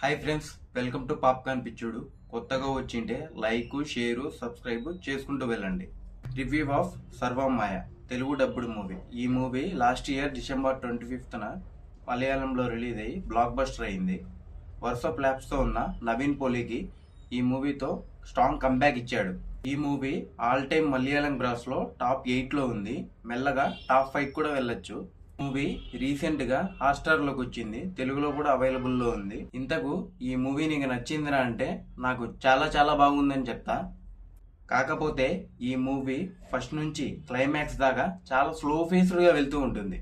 Hi friends, welcome to popcorn Pichudu. కొత్తగా వచ్చింటే like, share, subscribe చేసుకుంటూ వెళ్ళండి. Review of Sarvamaya Telugu dubbed movie. ఈ మూవీ లాస్ట్ ఇయర్ డిసెంబర్ 25న మలయాళంలో రిలీజ్ అయ్యి బ్లాక్ బస్టర్ అయింది. వరుస ఫ్లాప్స్తో ఉన్న నవీన్ పోలీకి ఈ మూవీతో స్ట్రాంగ్ కంబ్యాక్ ఇచ్చాడు. ఈ మూవీ ఆల్ టైమ్ మలయాళం గ్రాస్లో టాప్ 8లో ఉంది. మెల్లగా టాప్ 5 కూడా వెళ్ళొచ్చు. మూవీ రీసెంట్ గా హాట్‌స్టార్ లోకి వచ్చింది. తెలుగులో కూడా అవైలబుల్ లో ఉంది. ఇంతకు ఈ మూవీ నీకు నచ్చిందిరా అంటే నాకు చాలా చాలా బాగుందని చెప్తా. కాకపోతే ఈ మూవీ ఫస్ట్ నుంచి క్లైమాక్స్ దాకా చాలా స్లో ఫేస్డ్ గా వెళ్తూ ఉంటుంది.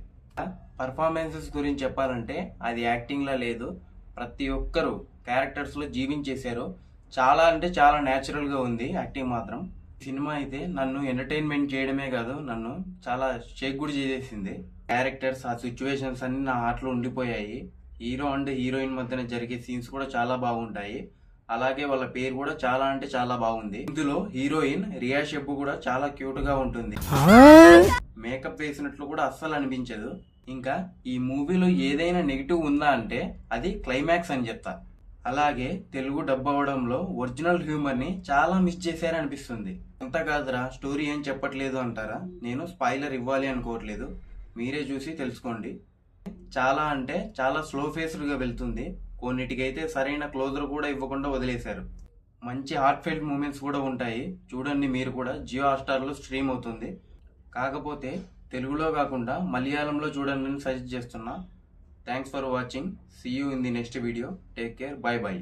పర్ఫార్మెన్సెస్ గురించి చెప్పాలంటే అది యాక్టింగ్ లా లేదు. ప్రతి ఒక్కరు క్యారెక్టర్స్ లో జీవించేశారు. చాలా అంటే చాలా న్యాచురల్ గా ఉంది యాక్టింగ్ మాత్రం. సినిమా అయితే నన్ను ఎంటర్టైన్మెంట్ చేయడమే కాదు, నన్ను చాలా షేక్ కూడా చేసేసింది. క్యారెక్టర్స్, ఆ సిచ్యువేషన్స్ అన్ని నా హార్ట్లో ఉండిపోయాయి. హీరో అండ్ హీరోయిన్ మధ్యన జరిగే సీన్స్ కూడా చాలా బాగుంటాయి. అలాగే వాళ్ళ పేరు కూడా చాలా అంటే చాలా బాగుంది. ఇందులో హీరోయిన్ రియా షెబ్బు కూడా చాలా క్యూట్ గా ఉంటుంది. మేకప్ వేసినట్లు కూడా అస్సలు అనిపించదు. ఇంకా ఈ మూవీలో ఏదైనా నెగిటివ్ ఉందా అంటే అది క్లైమాక్స్ అని చెప్తా. అలాగే తెలుగు డబ్ అవ్వడంలో ఒరిజినల్ హ్యూమర్ ని చాలా మిస్ చేశారనిపిస్తుంది. అంత కాదురా, స్టోరీ ఏం చెప్పట్లేదు అంటారా? నేను స్పాయిలర్ ఇవ్వాలి అనుకోవట్లేదు, మీరే చూసి తెలుసుకోండి. చాలా అంటే చాలా స్లో ఫేస్డ్ గా వెళ్తుంది. కొన్నిటికైతే సరైన క్లోజర్ కూడా ఇవ్వకుండా వదిలేశారు. మంచి హార్ట్ ఫెల్ట్ మూమెంట్స్ కూడా ఉంటాయి. చూడండి మీరు కూడా. జియో హాట్‌స్టార్ లో స్ట్రీమ్ అవుతుంది. కాకపోతే తెలుగులో కాకుండా మలయాళంలో చూడండి అని సజెస్ట్ చేస్తున్నా. Thanks for watching. See you in the next video. Take care. Bye by.